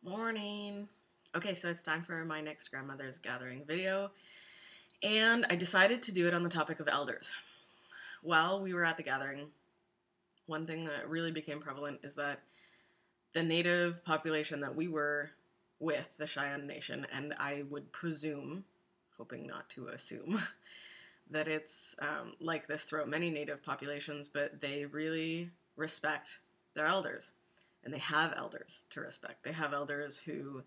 Morning. Okay, so it's time for my next grandmother's gathering video, and I decided to do it on the topic of elders. While we were at the gathering, one thing that really became prevalent is that the native population that we were with, the Cheyenne Nation, and I would presume, hoping not to assume, that it's like this throughout many native populations, but they really respect their elders. And they have elders to respect. They have elders who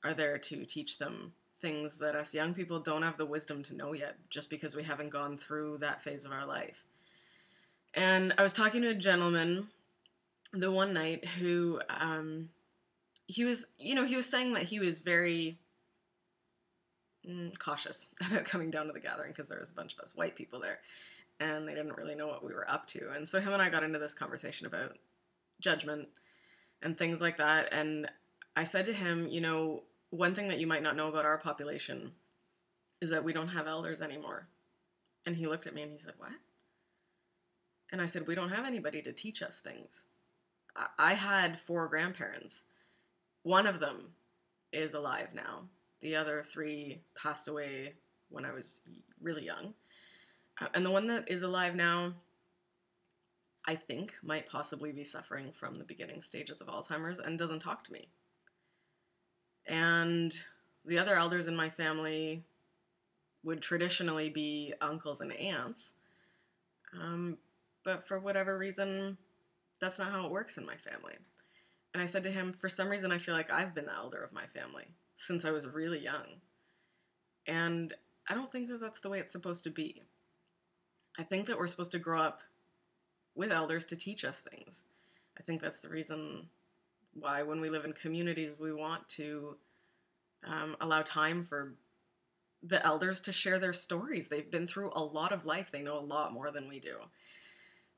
are there to teach them things that us young people don't have the wisdom to know yet, just because we haven't gone through that phase of our life. And I was talking to a gentleman the one night who he was saying that he was very cautious about coming down to the gathering because there was a bunch of us white people there and they didn't really know what we were up to. And so him and I got into this conversation about judgment and things like that. And I said to him, one thing that you might not know about our population is that we don't have elders anymore. And he looked at me and he said, "What?" And I said, "We don't have anybody to teach us things." I had 4 grandparents. One of them is alive now. The other 3 passed away when I was really young. And the one that is alive now, I think, might possibly be suffering from the beginning stages of Alzheimer's and doesn't talk to me. And the other elders in my family would traditionally be uncles and aunts. But for whatever reason, that's not how it works in my family. And I said to him, for some reason, I feel like I've been the elder of my family since I was really young. And I don't think that that's the way it's supposed to be. I think that we're supposed to grow up with elders to teach us things. I think that's the reason why when we live in communities, we want to allow time for the elders to share their stories. They've been through a lot of life. They know a lot more than we do.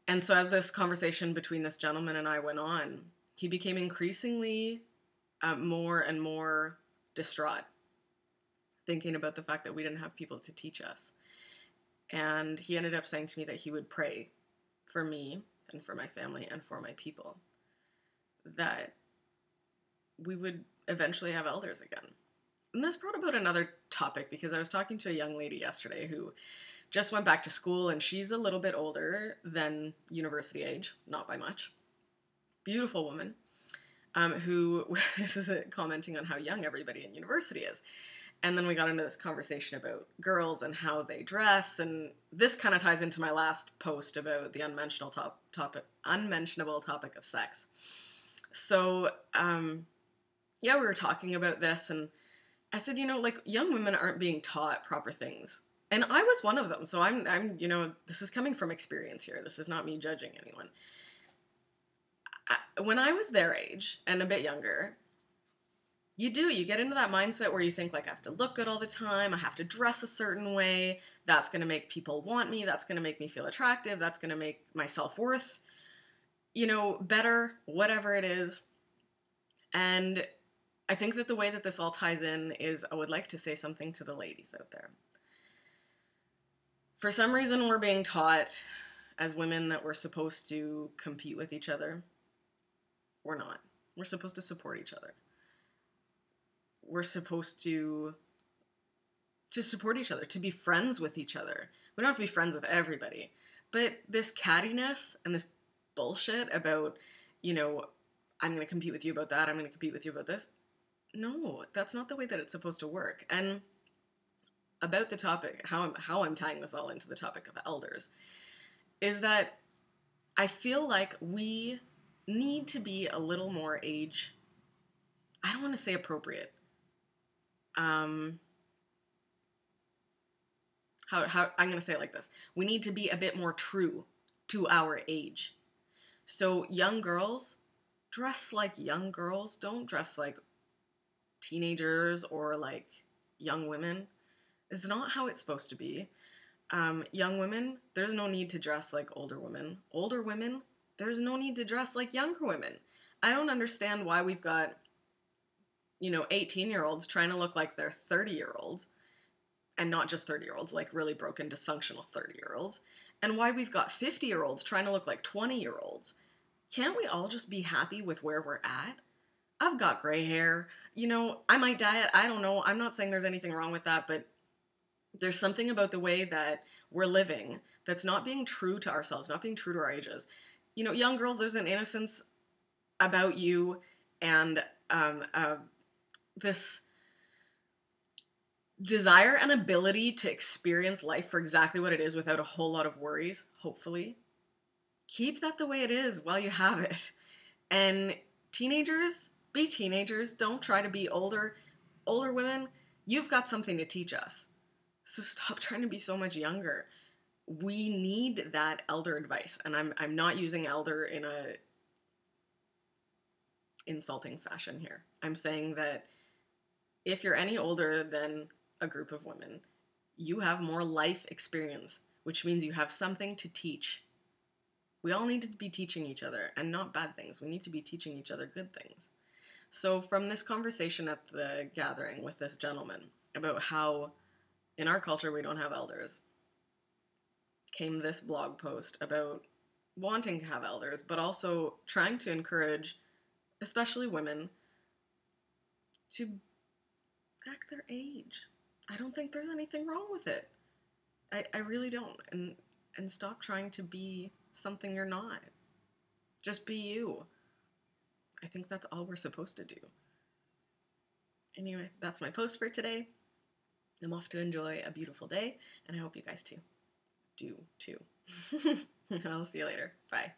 And so as this conversation between this gentleman and I went on, he became increasingly more and more distraught, thinking about the fact that we didn't have people to teach us. And he ended up saying to me that he would pray for me and for my family and for my people, that we would eventually have elders again. And this brought about another topic, because I was talking to a young lady yesterday who just went back to school, and she's a little bit older than university age, not by much. Beautiful woman, who is commenting on how young everybody in university is. And then we got into this conversation about girls and how they dress, and this kind of ties into my last post about the unmentionable topic of sex. So, we were talking about this, and I said, young women aren't being taught proper things. And I was one of them, so I'm this is coming from experience here. This is not me judging anyone. When I was their age, and a bit younger, you get into that mindset where you think, I have to look good all the time, I have to dress a certain way, that's going to make people want me, that's going to make me feel attractive, that's going to make my self-worth, better, whatever it is. And I think that the way that this all ties in is I would like to say something to the ladies out there. For some reason, we're being taught as women that we're supposed to compete with each other. We're not. We're supposed to support each other. We're supposed to support each other, to be friends with each other. We don't have to be friends with everybody. But this cattiness and this bullshit about, I'm going to compete with you about that, I'm going to compete with you about this. No, that's not the way that it's supposed to work. And about the topic, how I'm tying this all into the topic of elders, is that I feel like we need to be a little more age, I don't want to say appropriate. I'm going to say it like this. We need to be a bit more true to our age. So young girls, dress like young girls. Don't dress like teenagers or like young women. It's not how it's supposed to be. Young women, there's no need to dress like older women. Older women, there's no need to dress like younger women. I don't understand why we've got 18-year-olds trying to look like they're 30-year-olds, and not just 30-year-olds, like really broken, dysfunctional 30-year-olds, and why we've got 50-year-olds trying to look like 20-year-olds. Can't we all just be happy with where we're at? I've got gray hair. You know, I might dye it. I don't know. I'm not saying there's anything wrong with that, but there's something about the way that we're living that's not being true to ourselves, not being true to our ages. You know, young girls, there's an innocence about you and this desire and ability to experience life for exactly what it is without a whole lot of worries, hopefully. Keep that the way it is while you have it. And teenagers, be teenagers. Don't try to be older. Older women, you've got something to teach us. So stop trying to be so much younger. We need that elder advice. And I'm not using elder in a insulting fashion here. I'm saying that if you're any older than a group of women, you have more life experience, which means you have something to teach. We all need to be teaching each other, and not bad things. We need to be teaching each other good things. So from this conversation at the gathering with this gentleman about how in our culture we don't have elders, came this blog post about wanting to have elders, but also trying to encourage, especially women, to act their age. I don't think there's anything wrong with it. I really don't. And stop trying to be something you're not. Just be you. I think that's all we're supposed to do. Anyway, that's my post for today. I'm off to enjoy a beautiful day, and I hope you guys do too. I'll see you later. Bye.